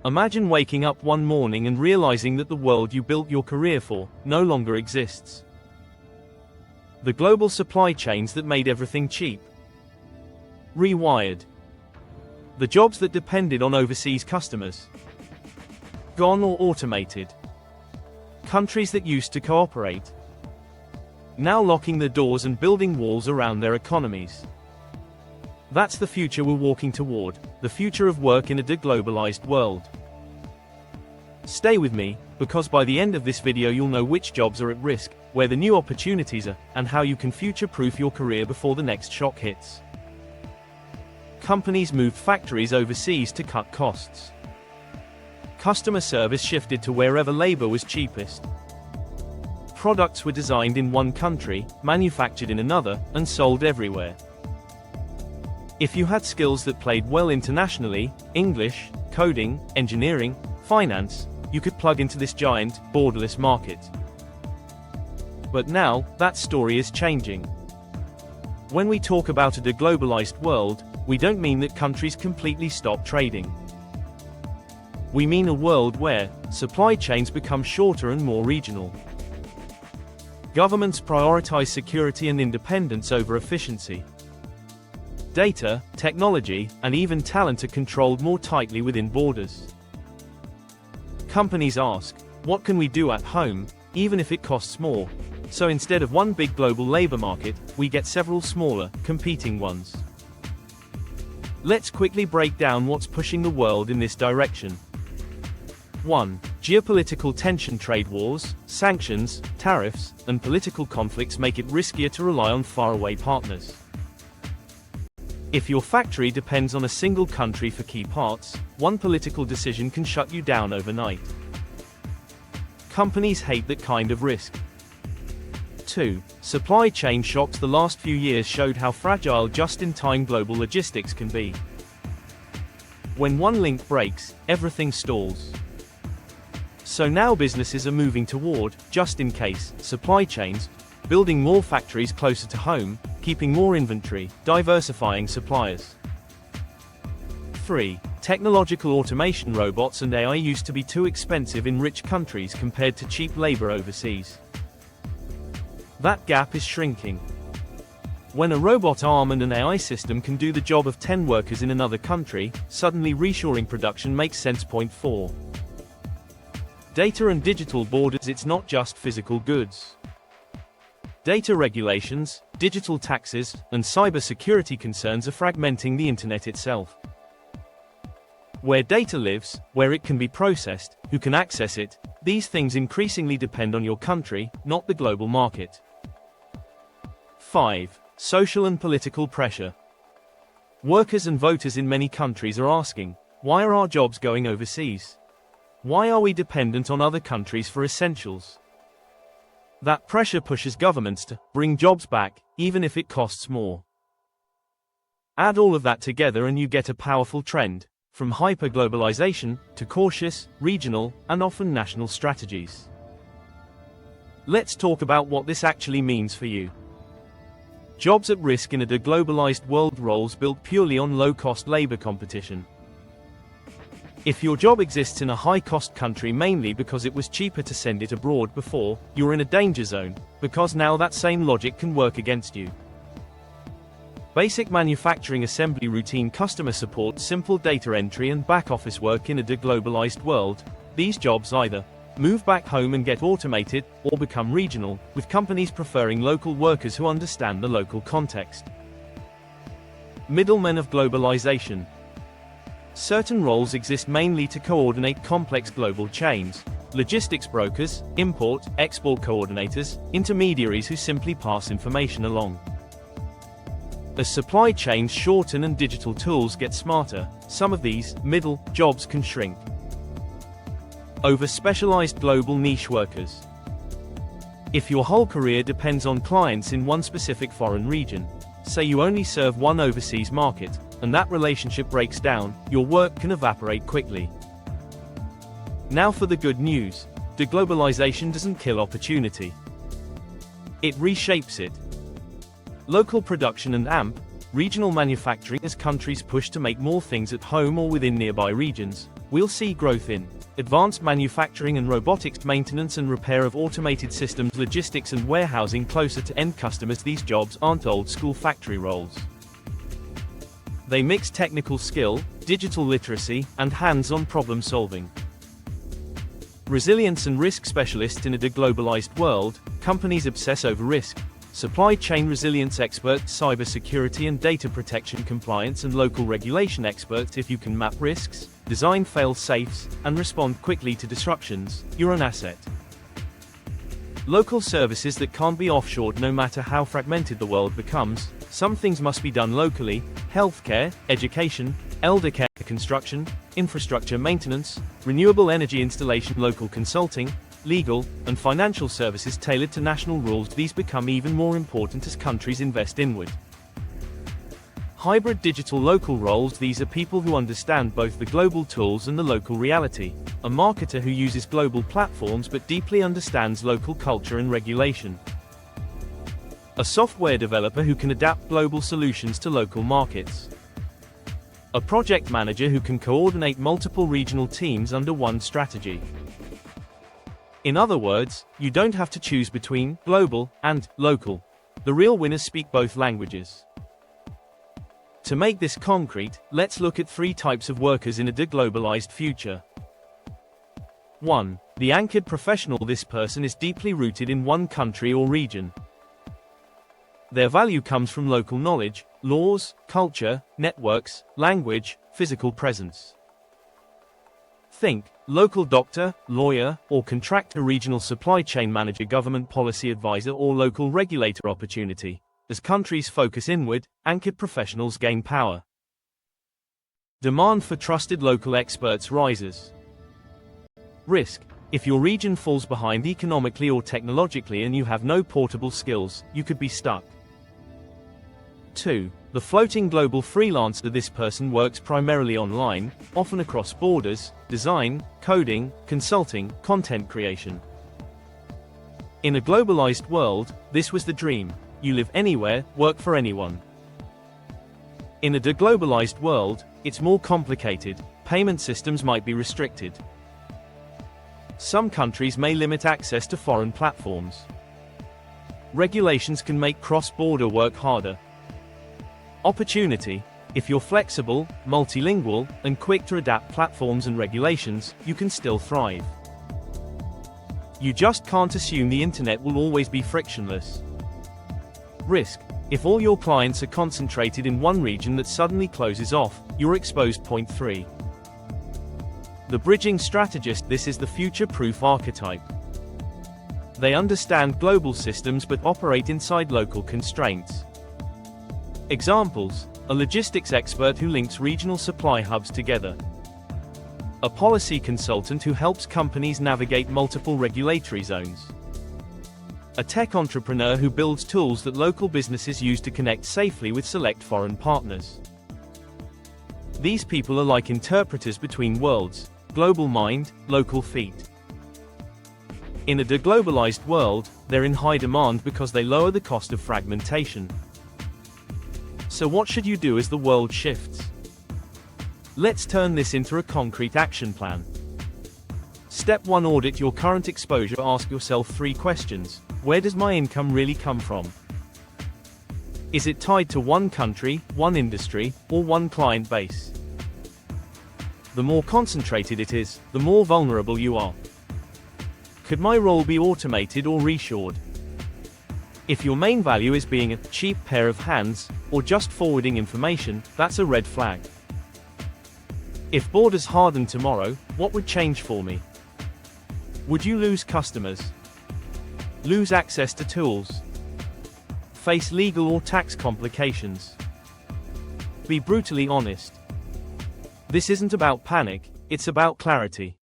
Imagine waking up one morning and realizing that the world you built your career for no longer exists. The global supply chains that made everything cheap. Rewired. The jobs that depended on overseas customers. Gone or automated. Countries that used to cooperate. Now locking their doors and building walls around their economies. That's the future we're walking toward, the future of work in a de-globalized world. Stay with me, because by the end of this video you'll know which jobs are at risk, where the new opportunities are, and how you can future-proof your career before the next shock hits. Companies moved factories overseas to cut costs. Customer service shifted to wherever labor was cheapest. Products were designed in one country, manufactured in another, and sold everywhere. If you had skills that played well internationally, English, coding, engineering, finance, you could plug into this giant, borderless market. But now, that story is changing. When we talk about a deglobalized world, we don't mean that countries completely stop trading. We mean a world where supply chains become shorter and more regional. Governments prioritize security and independence over efficiency. Data, technology, and even talent are controlled more tightly within borders. Companies ask, what can we do at home, even if it costs more? So instead of one big global labor market, we get several smaller, competing ones. Let's quickly break down what's pushing the world in this direction. 1. Geopolitical tension. Trade wars, sanctions, tariffs, and political conflicts make it riskier to rely on faraway partners. If your factory depends on a single country for key parts, one political decision can shut you down overnight. Companies hate that kind of risk. 2. Supply chain shocks. The last few years showed how fragile just-in-time global logistics can be. When one link breaks, everything stalls. So now businesses are moving toward, just-in-case, supply chains, building more factories closer to home, keeping more inventory, diversifying suppliers. 3. Technological automation. Robots and AI used to be too expensive in rich countries compared to cheap labor overseas. That gap is shrinking. When a robot arm and an AI system can do the job of 10 workers in another country, suddenly reshoring production makes sense. Point 4. Data and digital borders. It's not just physical goods. Data regulations, digital taxes, and cybersecurity concerns are fragmenting the internet itself. Where data lives, where it can be processed, who can access it, these things increasingly depend on your country, not the global market. 5. Social and political pressure. Workers and voters in many countries are asking, why are our jobs going overseas? Why are we dependent on other countries for essentials? That pressure pushes governments to bring jobs back, even if it costs more. Add all of that together and you get a powerful trend, from hyper-globalization to cautious, regional, and often national strategies. Let's talk about what this actually means for you. Jobs at risk in a deglobalized world. Roles built purely on low-cost labor competition. If your job exists in a high-cost country mainly because it was cheaper to send it abroad before, you're in a danger zone, because now that same logic can work against you. Basic manufacturing, assembly, routine customer support, simple data entry and back-office work in a deglobalized world. These jobs either move back home and get automated, or become regional, with companies preferring local workers who understand the local context. Middlemen of globalization. Certain roles exist mainly to coordinate complex global chains. Logistics brokers, import, export coordinators, intermediaries who simply pass information along. As supply chains shorten and digital tools get smarter, some of these middle jobs can shrink. Over-specialized global niche workers. If your whole career depends on clients in one specific foreign region, say you only serve one overseas market, and that relationship breaks down, your work can evaporate quickly. Now for the good news. Deglobalization doesn't kill opportunity. It reshapes it. Local production and regional manufacturing. As countries push to make more things at home or within nearby regions, we'll see growth in advanced manufacturing and robotics, maintenance and repair of automated systems, logistics and warehousing closer to end customers. These jobs aren't old-school factory roles. They mix technical skill, digital literacy, and hands-on problem-solving. Resilience and risk specialists. In a deglobalized world, companies obsess over risk. Supply chain resilience experts, cybersecurity and data protection, compliance and local regulation experts. If you can map risks, design fail-safes, and respond quickly to disruptions, you're an asset. Local services that can't be offshored. No matter how fragmented the world becomes, some things must be done locally: healthcare, education, elder care, construction, infrastructure maintenance, renewable energy installation, local consulting, legal, and financial services tailored to national rules. These become even more important as countries invest inward. Hybrid digital local roles. These are people who understand both the global tools and the local reality. A marketer who uses global platforms but deeply understands local culture and regulation. A software developer who can adapt global solutions to local markets. A project manager who can coordinate multiple regional teams under one strategy. In other words, you don't have to choose between global and local. The real winners speak both languages. To make this concrete, let's look at 3 types of workers in a deglobalized future. 1. The anchored professional. This person is deeply rooted in one country or region. Their value comes from local knowledge, laws, culture, networks, language, physical presence. Think local doctor, lawyer, or contractor, regional supply chain manager, government policy advisor, or local regulator. Opportunity. As countries focus inward, anchored professionals gain power. Demand for trusted local experts rises. Risk. If your region falls behind economically or technologically and you have no portable skills, you could be stuck. 2. The floating global freelancer. This person works primarily online, often across borders: design, coding, consulting, content creation. In a globalized world, this was the dream. You live anywhere, work for anyone. In a deglobalized world, it's more complicated. Payment systems might be restricted. Some countries may limit access to foreign platforms. Regulations can make cross-border work harder. Opportunity. If you're flexible, multilingual, and quick to adapt platforms and regulations, you can still thrive. You just can't assume the internet will always be frictionless. Risk. If all your clients are concentrated in one region that suddenly closes off, you're exposed. 3. The bridging strategist. This is the future-proof archetype. They understand global systems but operate inside local constraints. Examples: a logistics expert who links regional supply hubs together. A policy consultant who helps companies navigate multiple regulatory zones. A tech entrepreneur who builds tools that local businesses use to connect safely with select foreign partners. These people are like interpreters between worlds: global mind, local feet. In a deglobalized world, they're in high demand because they lower the cost of fragmentation. So what should you do as the world shifts? Let's turn this into a concrete action plan. Step 1. Audit your current exposure. Ask yourself 3 questions. Where does my income really come from? Is it tied to one country, one industry, or one client base? The more concentrated it is, the more vulnerable you are. Could my role be automated or reshored? If your main value is being a cheap pair of hands, or just forwarding information, that's a red flag. If borders hardened tomorrow, what would change for me? Would you lose customers? Lose access to tools? Face legal or tax complications? Be brutally honest. This isn't about panic, it's about clarity.